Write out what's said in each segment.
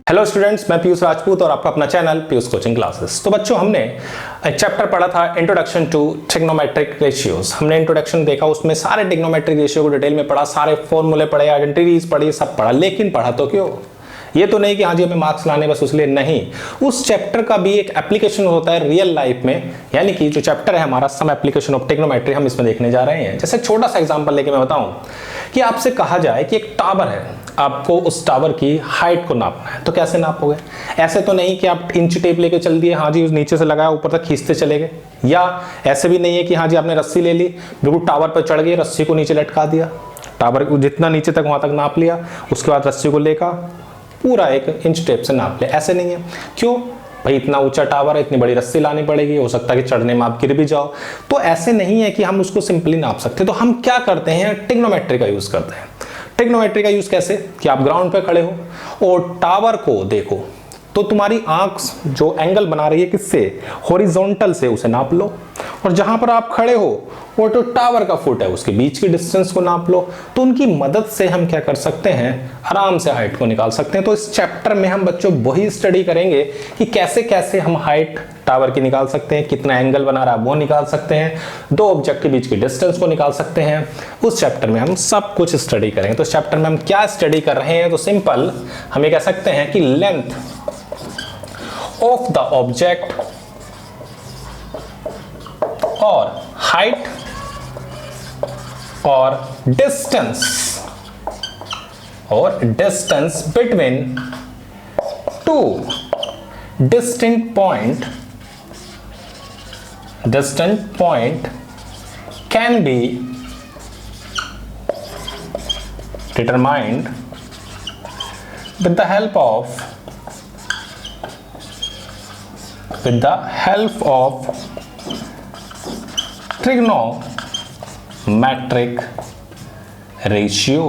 Hello students, मैं पीयूष राजपूत और आपका अपना चैनल पीयूष कोचिंग क्लासेस। तो बच्चों, हमने एक चैप्टर पढ़ा था इंट्रोडक्शन टू ट्रिग्नोमेट्रिक रेशियोज। हमने इंट्रोडक्शन देखा, उसमें सारे ट्रिग्नोमेट्रिक रेशियो को डिटेल में पढ़ा, सारे फॉर्मूले पढ़े, आइडेंटिटीज पढ़ी, सब पढ़ा। लेकिन पढ़ा तो क्यों? ये तो नहीं कि हाँ जी हमें मार्क्स लाने बस उसलिए नहीं। उस चैप्टर का भी एक एप्लीकेशन होता है रियल लाइफ में, यानी कि जो चैप्टर है हमारा सम एप्लीकेशन ऑफ ट्रिग्नोमेट्री, हम इसमें देखने जा रहे हैं। जैसे छोटा सा एग्जांपल लेके मैं बताऊं कि आपसे कहा जाए कि एक टावर है, आपको उस टावर की हाइट को नापना है, तो कैसे नापोगे? ऐसे तो नहीं कि आप इंच टेप लेके चल दिए, हाँ जी उस नीचे से लगाया ऊपर तक खींचते चले गए। या ऐसे भी नहीं है कि हाँ जी आपने रस्सी ले ली, बिल्कुल टावर पर चढ़ गए, रस्सी को नीचे लटका दिया, टावर को जितना नीचे तक वहां तक नाप लिया, उसके बाद रस्सी को लेकर पूरा एक इंच टेप से नाप लिया। ऐसे नहीं है। क्यों भाई? इतना ऊंचा टावर है, इतनी बड़ी रस्सी लानी पड़ेगी, हो सकता है कि चढ़ने में आप गिर भी जाओ। तो ऐसे नहीं है कि हम उसको सिंपली नाप सकते। तो हम क्या करते हैं? ट्रिग्नोमेट्री का यूज करते हैं। ट्रिग्नोमेट्री का यूज कैसे? कि आप ग्राउंड पे खड़े हो और टावर को देखो, तो तुम्हारी आंख जो एंगल बना रही है किससे? हॉरिजॉन्टल से, उसे नाप लो। और जहां पर आप खड़े हो वो तो टावर का फुट है, उसके बीच की डिस्टेंस को नाप लो। तो उनकी मदद से हम क्या कर सकते हैं? आराम से हाइट को निकाल सकते हैं। तो इस चैप्टर में हम बच्चों वही स्टडी करेंगे कि कैसे कैसे हम हाइट टावर की निकाल सकते हैं, कितना एंगल बना रहा है वो निकाल सकते हैं, दो ऑब्जेक्ट के बीच की डिस्टेंस को निकाल सकते हैं। उस चैप्टर में हम सब कुछ स्टडी करेंगे। तो इस चैप्टर में हम क्या स्टडी कर रहे हैं? तो सिंपल हम ये कह सकते हैं कि length of the object or height or distance between two distant point can be determined with the help of trigonometric ratio।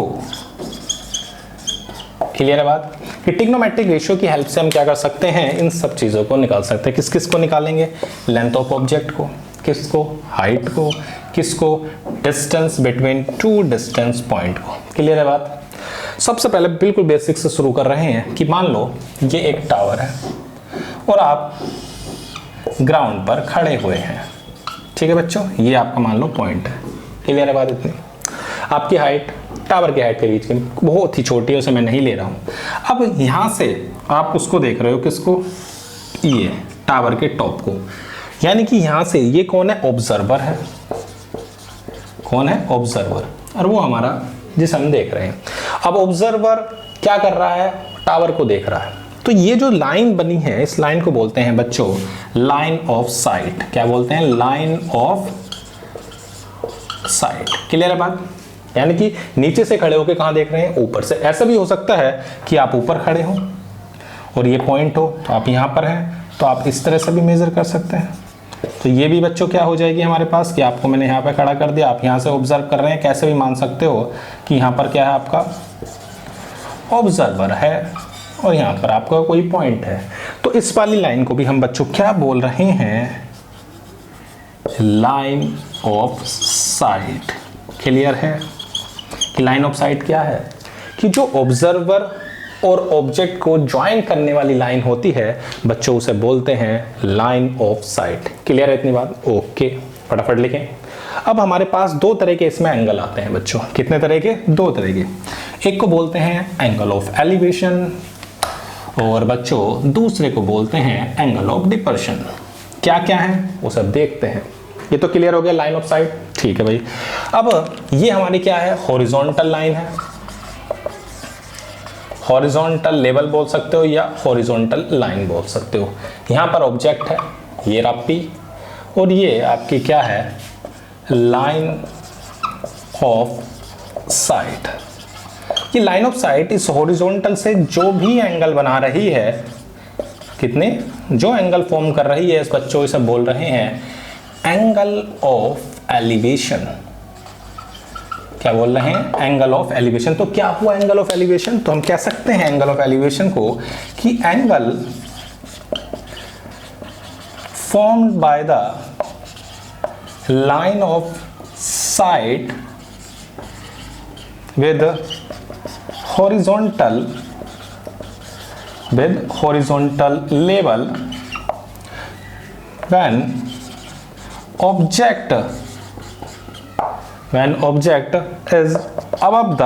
Clear है बात? कि ट्रिग्नोमेट्रिक रेशियो की हेल्प से हम क्या कर सकते हैं? इन सब चीजों को निकाल सकते हैं। किस किस को निकालेंगे? लेंथ ऑफ ऑब्जेक्ट को, किसको? हाइट को, किसको? Distance between two distance point को। क्लियर है बात? सबसे पहले बिल्कुल बेसिक से शुरू कर रहे हैं कि मान लो ये एक टावर है और आप ग्राउंड पर खड़े हुए हैं। ठीक है बच्चों, ये आपका मान लो पॉइंट है। क्लियर है बात? इतनी आपकी हाइट टावर की हाइट के बीच की बहुत ही छोटी है, उसे मैं नहीं ले रहा हूं। अब यहां से आप उसको देख रहे हो, किसको? ये टावर के टॉप को। यानी कि यहां से ये कौन है? ऑब्जर्वर है। कौन है? ऑब्जर्वर। और वो हमारा जिसे हम देख रहे हैं। अब ऑब्जर्वर क्या कर रहा है? टावर को देख रहा है। तो ये जो लाइन बनी है, इस लाइन को बोलते हैं बच्चों लाइन ऑफ साइट। क्या बोलते हैं? Line of site. क्लियर है बात? यानी कि नीचे से खड़े होकर कहां देख रहे हैं? ऊपर से। ऐसा भी हो सकता है कि आप ऊपर खड़े हो और ये पॉइंट हो, तो आप यहां पर हैं, तो आप इस तरह से भी मेजर कर सकते हैं। तो ये भी बच्चों क्या हो जाएगी हमारे पास कि आपको मैंने यहाँ पे खड़ा कर दिया, आप यहाँ से ऑब्जर्व कर रहे हैं। कैसे भी मान सकते हो कि यहाँ पर क्या है? आपका ऑब्जर्वर है और यहाँ पर आपका कोई पॉइंट है। तो इस वाली लाइन को भी हम बच्चों क्या बोल रहे हैं? Line of site. क्लियर है कि लाइन ऑफ साइट क्या है? कि जो ऑब्जर्वर और ऑब्जेक्ट को ज्वाइन करने वाली लाइन होती है बच्चों, उसे बोलते हैं लाइन ऑफ साइट। क्लियर है इतनी बात? ओके, फटाफट लिखें। अब हमारे पास दो तरह के इसमें एंगल आते हैं बच्चों। कितने तरह के? दो तरह के। एक को बोलते हैं एंगल ऑफ एलिवेशन और बच्चों दूसरे को बोलते हैं एंगल ऑफ डिपर्शन। क्या क्या है वो सब देखते हैं। ये तो क्लियर हो गया लाइन ऑफ साइट। ठीक है भाई। अब ये हमारी क्या है? हॉरिजॉन्टल लाइन है। हॉरिजॉन्टल लेवल बोल सकते हो या हॉरिजॉन्टल लाइन बोल सकते हो। यहां पर ऑब्जेक्ट है, ये रपी, और ये आपकी क्या है? Line of site. ये लाइन ऑफ साइट इस हॉरिजॉन्टल से जो भी एंगल बना रही है, कितने जो एंगल फॉर्म कर रही है, इस बच्चों इसे बोल रहे हैं एंगल ऑफ एलिवेशन। क्या बोल रहे हैं? Angle of elevation. तो क्या हुआ एंगल ऑफ एलिवेशन? तो हम कह सकते हैं एंगल ऑफ एलिवेशन को कि angle formed by the line of site with horizontal with horizontal level when object is above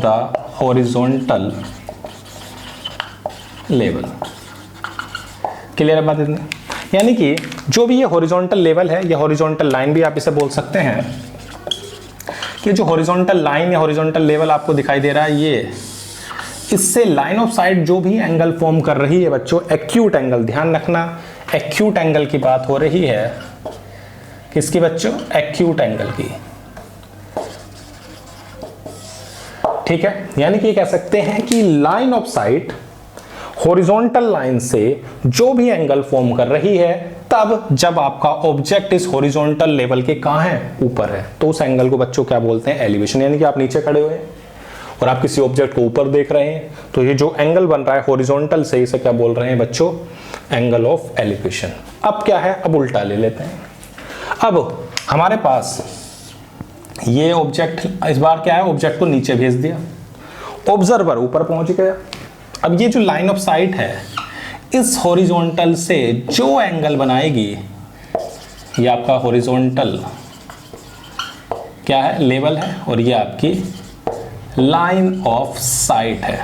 the horizontal level। Clear है बात इतनी? यानी कि जो भी ये हॉरिजॉन्टल लेवल है या हॉरिजॉन्टल लाइन भी आप इसे बोल सकते हैं कि जो हॉरिजॉन्टल लाइन या हॉरिजॉन्टल लेवल आपको दिखाई दे रहा है, ये इससे लाइन ऑफ साइट जो भी एंगल फॉर्म कर रही है बच्चों, एक्यूट एंगल, ध्यान रखना एक्यूट एंगल की बात हो रही है। किसकी बच्चों? एक्यूट एंगल की। ठीक है, यानी कि कह सकते हैं कि line of site horizontal line से जो भी एंगल फॉर्म कर रही है, तब जब आपका ऑब्जेक्ट इस हॉरिजॉन्टल लेवल के कहां है? ऊपर है, तो उस एंगल को बच्चों क्या बोलते हैं? एलिवेशन। यानी कि आप नीचे खड़े हुए हैं और आप किसी ऑब्जेक्ट को ऊपर देख रहे हैं, तो ये जो एंगल बन रहा है हॉरिजॉन्टल से, इसे क्या बोल रहे हैं बच्चों? Angle of elevation. अब क्या है? अब उल्टा ले लेते हैं। अब हमारे पास ये ऑब्जेक्ट, इस बार क्या है? ऑब्जेक्ट को नीचे भेज दिया, ऑब्जर्वर ऊपर पहुंच गया। अब ये जो लाइन ऑफ साइट है, इस हॉरिजॉन्टल से जो एंगल बनाएगी, ये आपका हॉरिजॉन्टल क्या है? लेवल है, और ये आपकी लाइन ऑफ साइट है।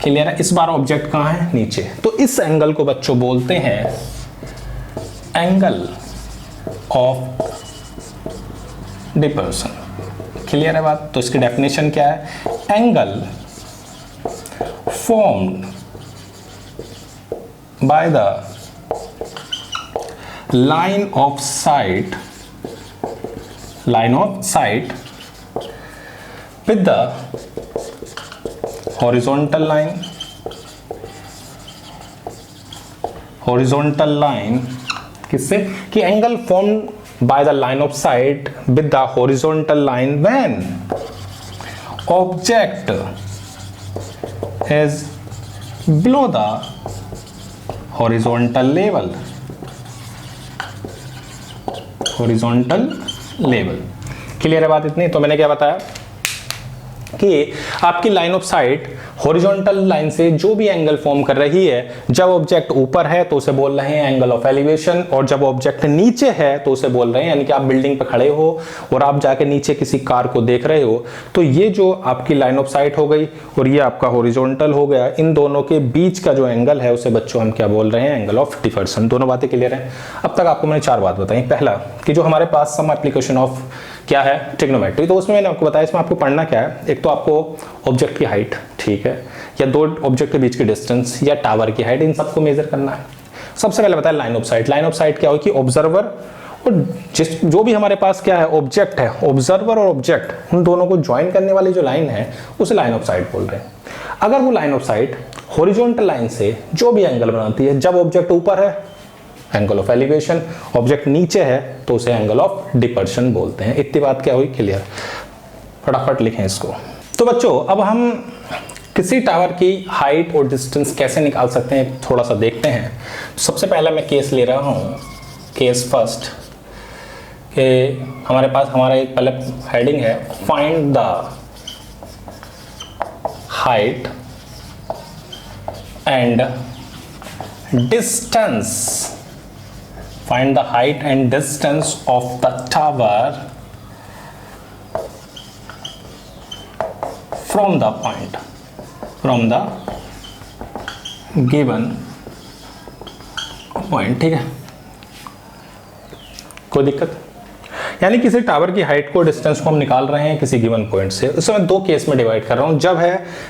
क्लियर है? इस बार ऑब्जेक्ट कहां है? नीचे। तो इस एंगल को बच्चों बोलते हैं एंगल ऑफ डिपर्सन। क्लियर है बात? तो इसकी डेफिनेशन क्या है? Angle formed by the line of sight with the horizontal line किससे? कि angle formed by the line of sight with the horizontal line when object is below the horizontal level। Clear है बात इतनी? तो मैंने क्या बताया कि आपकी line of site horizontal line से जो भी एंगल फॉर्म कर रही है, जब ऑब्जेक्ट ऊपर है तो उसे बोल रहे हैं एंगल ऑफ एलिवेशन, और जब ऑब्जेक्ट नीचे है तो उसे बोल रहे हैं, यानी कि आप बिल्डिंग पर खड़े हो और आप जाके नीचे किसी कार को देख रहे हो, तो ये जो आपकी लाइन ऑफ साइट हो गई और ये आपका हॉरिजॉन्टल हो गया, इन दोनों के बीच का जो एंगल है उसे बच्चों हम क्या बोल रहे हैं? Angle of difference. दोनों बातें क्लियर है? अब तक आपको मैंने 4 बात बताई। पहला कि जो हमारे पास सम एप्लीकेशन ऑफ क्या है? ट्रिग्नोमेट्री। तो उसमें मैंने आपको बताया, इसमें आपको पढ़ना क्या है? एक तो आपको ऑब्जेक्ट की हाइट, ठीक है, या दो ऑब्जेक्ट के बीच की डिस्टेंस या टावर की हाइट, इन सबको मेजर करना है। सबसे पहले बताया line of site. Line of site क्या होगी? ऑब्जर्वर और जो भी हमारे पास क्या है? ऑब्जेक्ट है, ऑब्जर्वर और ऑब्जेक्ट, उन दोनों को ज्वाइन करने वाली जो लाइन है उसे लाइन ऑफ साइट बोल रहे हैं। अगर वो line of site horizontal line से जो भी एंगल बनाती है, जब ऑब्जेक्ट ऊपर है एंगल ऑफ एलिवेशन, ऑब्जेक्ट नीचे है तो उसे एंगल ऑफ डिपर्शन बोलते हैं। इतनी बात क्या हुई? क्लियर? फटाफट लिखें इसको। तो बच्चों अब हम किसी टावर की हाइट और डिस्टेंस कैसे निकाल सकते हैं थोड़ा सा देखते हैं। सबसे पहले मैं केस ले रहा हूं, केस फर्स्ट, कि हमारे पास हमारा एक पहले हेडिंग है find the height and distance, find the height and distance of the tower from the given point। ठीक है, कोई दिक्कत? यानी किसी टावर की हाइट को, डिस्टेंस को हम निकाल रहे हैं किसी गिवन पॉइंट से। उसमें मैं 2 केस में डिवाइड कर रहा हूं।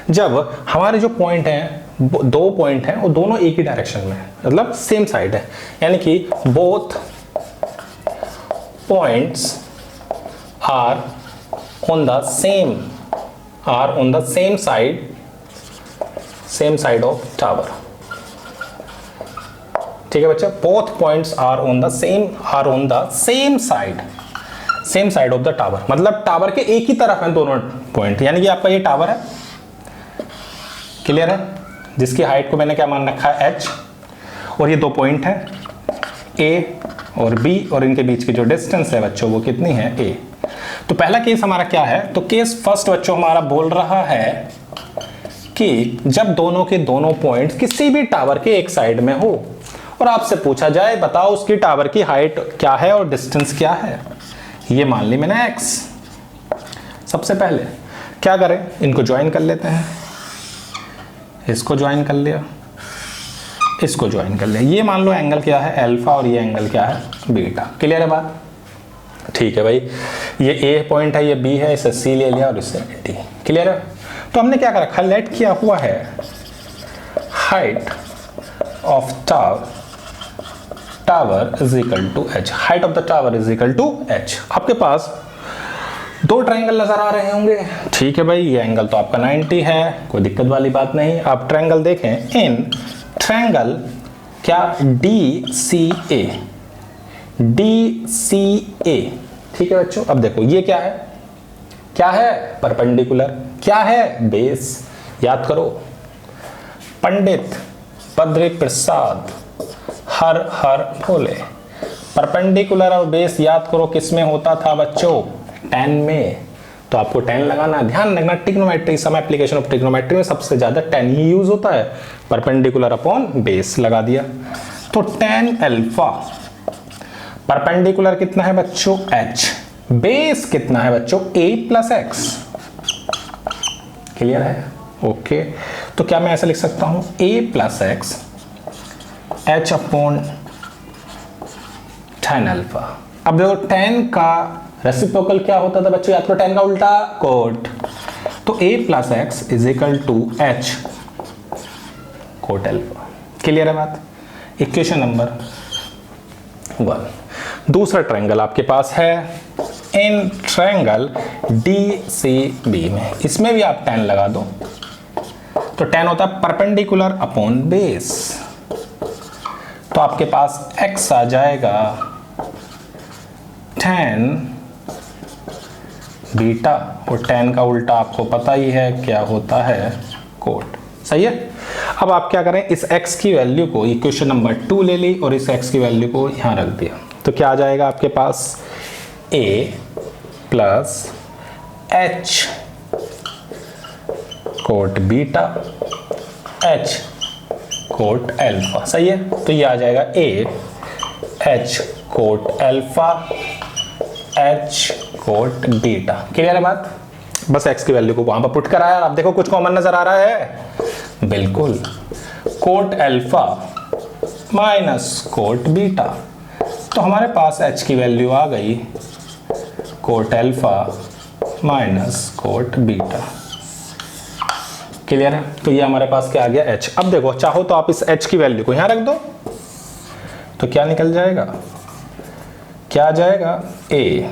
जब हमारे जो पॉइंट हैं, 2 पॉइंट हैं और दोनों एक ही डायरेक्शन में, मतलब सेम साइड है, यानी कि both points are on the same side of tower. ठीक है बच्चा? Both points are on the same side of the tower, मतलब टावर के एक ही तरफ हैं दोनों पॉइंट। यानी कि आपका ये टावर है, क्लियर है, जिसकी हाइट को मैंने क्या मान रखा है? h, और ये 2 पॉइंट है A और B, और इनके बीच की जो डिस्टेंस है बच्चों वो कितनी है? A। तो पहला केस हमारा क्या है? तो केस फर्स्ट बच्चों हमारा बोल रहा है कि जब दोनों के दोनों पॉइंट्स किसी भी टावर के एक साइड में हो और आपसे पूछा जाए बताओ उसकी टावर की हाइट क्या है और डिस्टेंस क्या है, ये मान ली मैंने x। सबसे पहले क्या करें, इनको ज्वाइन कर लेते हैं, इसको ज्वाइन कर लिया, इसको ज्वाइन कर लिया। ये मान लो एंगल क्या है अल्फा और ये एंगल क्या है बीटा। क्लियर है बात? ठीक है भाई, ये ए पॉइंट है, ये बी है, इसे सी ले लिया और इसे डी। क्लियर है? तो हमने क्या कर रखा, लेट किया हुआ है height of tower is equal to H. Height of the tower is equal to H. आपके पास दो ट्रायंगल नजर आ रहे होंगे। ठीक है भाई, ये एंगल तो आपका 90 है, कोई दिक्कत वाली बात नहीं। आप ट्रायंगल देखें, इन ट्रायंगल क्या DCA, DCA। ठीक है बच्चों, अब देखो ये क्या है, क्या है परपेंडिकुलर, क्या है बेस। याद करो, पंडित बद्री प्रसाद हर हर भोले। परपेंडिकुलर और बेस याद करो किस में होता था बच्चों, tan में। तो आपको tan लगाना, ध्यान रखना trigonometry, some application of trigonometry में सबसे ज्यादा tan ही यूज होता है। परपेंडिकुलर अपॉन बेस लगा दिया, तो tan अल्फा, परपेंडिकुलर कितना है बच्चों h, बेस कितना है बच्चों a प्लस एक्स। क्लियर है? ओके, तो क्या मैं ऐसा लिख सकता हूं a plus x h upon tan alpha. अब देखो tan का रेसिप्रोकल क्या होता था बच्चों, याद करो tan का उल्टा कोट। तो a plus x is equal to h cot alpha. Clear है बात? Equation number 1। दूसरा ट्रायंगल आपके पास है इन ट्रायंगल DCB में, इसमें भी आप tan लगा दो, तो tan होता है परपेंडिकुलर अपॉन बेस। तो आपके पास x आ जाएगा tan बीटा, और tan का उल्टा आपको पता ही है क्या होता है, कोट। सही है? अब आप क्या करें, इस x की वैल्यू को इक्वेशन नंबर 2 ले ली और इस x की वैल्यू को यहां रख दिया, तो क्या आ जाएगा आपके पास a plus h cot beta h cot alpha. सही है? तो ये आ जाएगा a h cot alpha h cot beta. Clear है बात? बस x की वैल्यू को वहां पर पुट कराया। आप देखो कुछ कॉमन नजर आ रहा है, बिल्कुल, coat alpha minus cot beta. तो हमारे पास h की वैल्यू आ गई coat alpha minus cot beta. Clear है? तो ये हमारे पास क्या आ गया h। अब देखो, चाहो तो आप इस h की वैल्यू को यहां रख दो, तो क्या निकल जाएगा, क्या आ जाएगा a,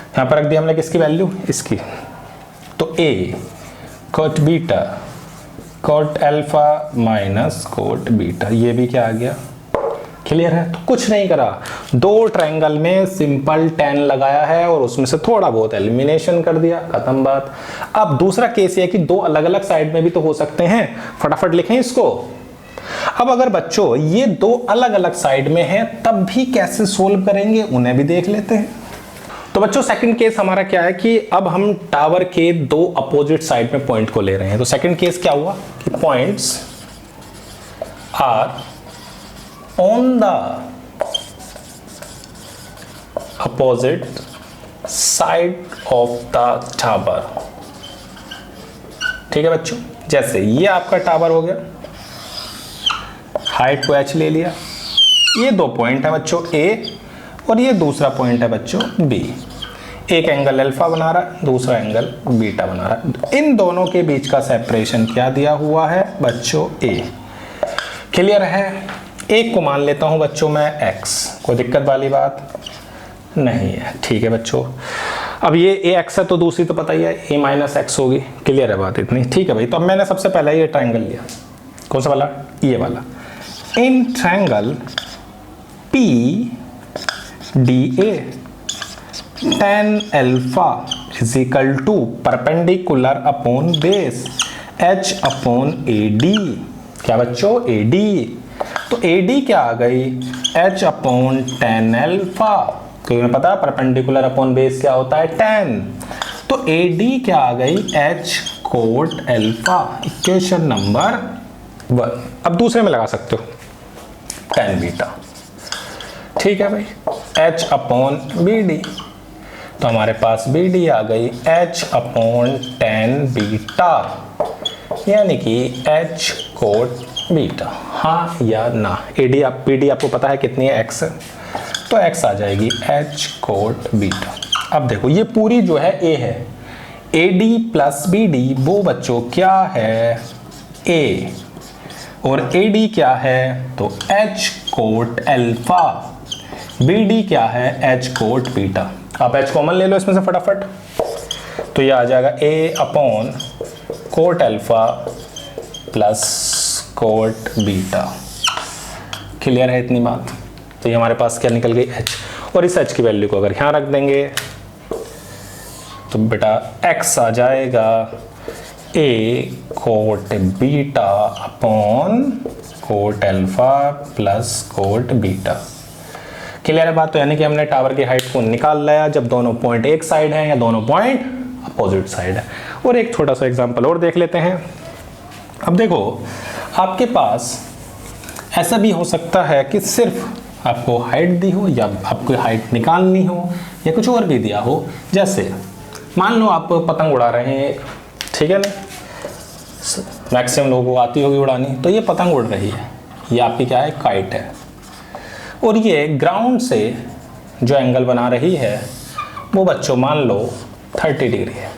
यहां पर रख दिया हमने किसकी वैल्यू, इसकी। तो a cot beta cot alpha minus cot beta, ये भी क्या आ गया। क्लियर है? तो कुछ नहीं करा, दो ट्रायंगल में सिंपल tan लगाया है और उसमें से थोड़ा बहुत एलिमिनेशन कर दिया, खत्म बात। अब दूसरा केस ये है कि दो अलग अलग साइड में भी तो हो सकते हैं, फटाफट लिखें इसको। अब अगर बच्चों ये दो अलग अलग साइड में है तब भी कैसे सोल्व करेंगे, उन्हें भी देख लेते हैं। तो बच्चों सेकंड केस हमारा क्या है कि अब हम टावर के दो अपोजिट साइड में पॉइंट को ले रहे हैं। तो सेकंड केस क्या हुआ कि points are on the opposite side of the tower. ठीक है बच्चों, जैसे ये आपका टावर हो गया, हाइट को h ले लिया, ये दो पॉइंट है बच्चों A और ये दूसरा पॉइंट है बच्चों B। एक एंगल अल्फा बना रहा है, दूसरा एंगल बीटा बना रहा है। इन दोनों के बीच का सेपरेशन क्या दिया हुआ है बच्चों A। क्लियर है? एक को मान लेता हूं बच्चों मैं x, कोई दिक्कत वाली बात नहीं है। ठीक है बच्चों, अब ये ax है तो दूसरी तो पता ही है a माइनस एक्स होगी। क्लियर है बात इतनी? ठीक है भाई, तो अब मैंने सबसे पहले ये ट्रायंगल लिया, कौन सा वाला, ये वाला। In triangle PDA tan alpha is equal to perpendicular upon base h upon AD। क्या बच्चों, AD। तो AD क्या आ गई, h अपॉन tan अल्फा, क्योंकि हमें पता है परपेंडिकुलर अपॉन बेस क्या होता है tan। तो AD क्या आ गई, h cot alpha, equation number 1। अब दूसरे में लगा सकते हो tan बीटा, ठीक है भाई, h अपॉन बी डी। तो हमारे पास बी डी आ गई h अपॉन tan बीटा, यानी कि h कोट बीटा, हाँ या ना। एडी आप बी डी आपको पता है कितनी है, x है, तो x आ जाएगी h कोट बीटा। अब देखो ये पूरी जो है a है, A D plus B D वो बच्चों क्या है a, और ए डी क्या है तो h cot alpha, B D क्या है h कोट बीटा। आप h कॉमन ले लो इसमें से फटाफट, तो ये आ जाएगा a upon cot alpha plus cot beta. Clear है इतनी बात? तो ये हमारे पास क्या निकल गई h, और इस h की वैल्यू को अगर यहाँ रख देंगे तो बेटा x आ जाएगा a cot beta upon cot alpha plus cot beta. Clear है बात? तो यानी कि हमने टावर की हाइट को निकाल लिया जब दोनों पॉइंट एक साइड है या दोनों पॉइंट अपोजिट साइड है। और एक छोटा सा एग्जांपल और देख लेते हैं। अब देखो आपके पास ऐसा भी हो सकता है कि सिर्फ आपको हाइट दी हो या आपको हाइट निकालनी हो या कुछ और भी दिया हो। जैसे मान लो आप पतंग उड़ा रहे हैं, ठीक है ना, मैक्सिमम लोगों को आती होगी उड़ानी, तो ये पतंग उड़ रही है, ये आपकी क्या है काइट है, और ये ग्राउंड से जो एंगल बना रही है वो बच्चों मान लो 30 डिग्री है,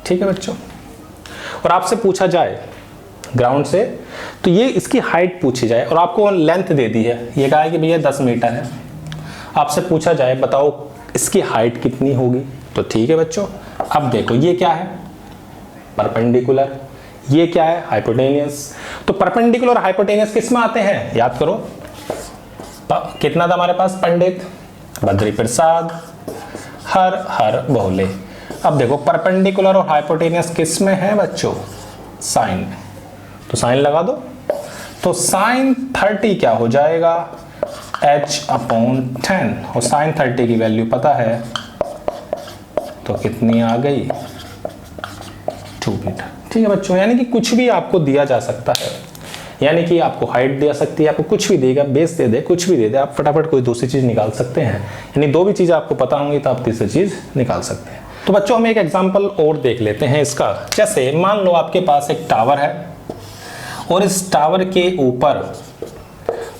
ठीक है बच्चों। और आपसे पूछा जाए ग्राउंड से, तो ये इसकी हाइट पूछी जाए और आपको लेंथ दे दी है, ये कहा है कि भैया 10 मीटर है, आपसे पूछा जाए बताओ इसकी हाइट कितनी होगी, तो ठीक है बच्चों। अब देखो ये क्या है परपेंडिकुलर, ये क्या है हाइपोटेनियस। तो परपेंडिकुलर और हाइपोटेनियस किस में आते हैं याद करो, कितना था हमारे पास पंडित बद्री प्रसाद हर हर बोले। अब देखो परपेंडिकुलर और हाइपोटेनियस किस में है बच्चों, साइन में, तो साइन लगा दो। तो साइन 30 क्या हो जाएगा h अपॉन 10, और साइन 30 की वैल्यू पता है तो कितनी आ गई 2 मीटर, ठीक है बच्चों। यानी कि कुछ भी आपको दिया जा सकता है, यानी कि आपको हाइट दे सकती है, आपको कुछ भी देगा, बेस दे दे, कुछ भी दे दे, आप फटाफट कोई दूसरी चीज निकाल सकते हैं। यानी दो भी चीजें आपको पता होंगी तो आप तीसरी चीज निकाल सकते हैं। तो बच्चों हम एक एग्जांपल और देख लेते हैं इसका। जैसे मान लो आपके पास एक टावर है और इस टावर के ऊपर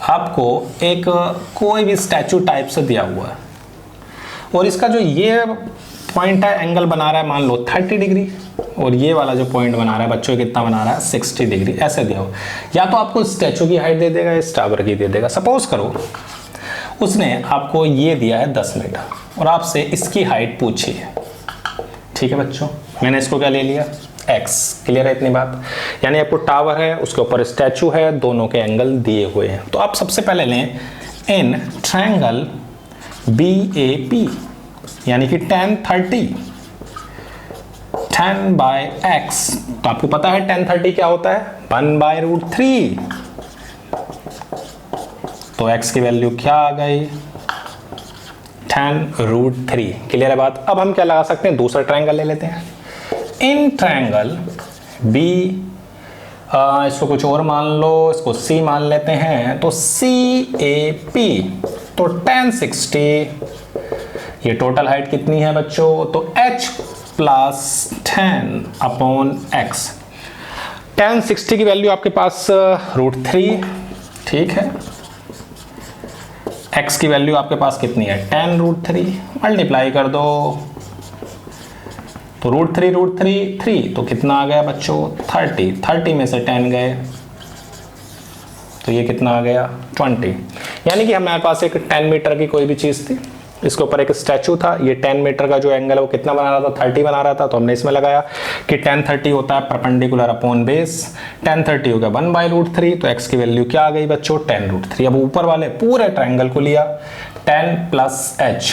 आपको एक कोई भी स्टैचू टाइप से दिया हुआ है, और इसका जो ये पॉइंट है एंगल बना रहा है मान लो 30 डिग्री, और ये वाला जो पॉइंट बना रहा है बच्चों कितना बना रहा है 60 डिग्री, ऐसे दिया हो। या तो आपको स्टैचू की हाइट दे देगा, इस टावर की दे देगा। सपोज करो उसने आपको ये दिया है 10 मीटर और आपसे इसकी हाइट पूछी है, ठीक है बच्चों। मैंने इसको क्या ले लिया x। क्लियर है इतनी बात? यानी आपको टावर है, उसके ऊपर स्टैचू है, दोनों के एंगल दिए हुए हैं। तो आप सबसे पहले लें इन ट्रायंगल BAP, यानी कि tan 30 10 बाय x। तो आपको पता है tan 30 क्या होता है 1/√3। तो x की वैल्यू क्या आ गई 10√3। क्लियर है बात? अब हम क्या लगा सकते हैं, दूसरा ट्रायंगल ले लेते हैं। इन ट्रायंगल B, इसको कुछ और मान लो, इसको C मान लेते हैं, तो CAP, तो tan 60, ये टोटल हाइट कितनी है बच्चों, तो h plus 10 upon x। tan 60 की वैल्यू आपके पास √3, ठीक है। x की वैल्यू आपके पास कितनी है 10√3, मल्टीप्लाई कर दो तो √3 3, तो कितना आ गया बच्चों 30 में से 10 गए तो ये कितना आ गया 20। यानी कि हमारे पास एक 10 मीटर की कोई भी चीज़ थी, इसके ऊपर एक स्टैचू था, ये 10 मीटर का जो एंगल है वो कितना बना रहा था 30 बना रहा था। तो हमने इसमें लगाया कि tan 30 होता है परपेंडिकुलर अपॉन बेस, tan 30 हो गया 1/√3, तो x की वैल्यू क्या आ गई बच्चों 10√3। अब ऊपर वाले पूरे ट्रायंगल को लिया 10 plus h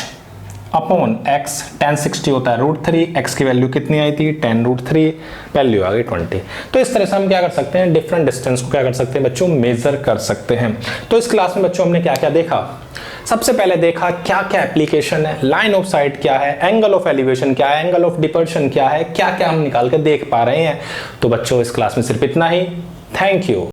upon x tan 60 होता है √3, x की वैल्यू कितनी आई थी 10√3, वैल्यू आ गई 20। तो इस तरह से हम क्या कर सकते हैं, डिफरेंट डिस्टेंस को क्या कर सकते हैं बच्चों, मेजर कर सकते हैं। तो इस क्लास में बच्चों हमने क्या क्या देखा, सबसे पहले देखा क्या क्या एप्लीकेशन है, लाइन ऑफ साइट क्या है, एंगल ऑफ एलिवेशन क्या है, एंगल ऑफ डिपर्शन क्या है, क्या क्या हम निकाल के देख पा रहे हैं। तो बच्चों इस क्लास में सिर्फ इतना ही। Thank you.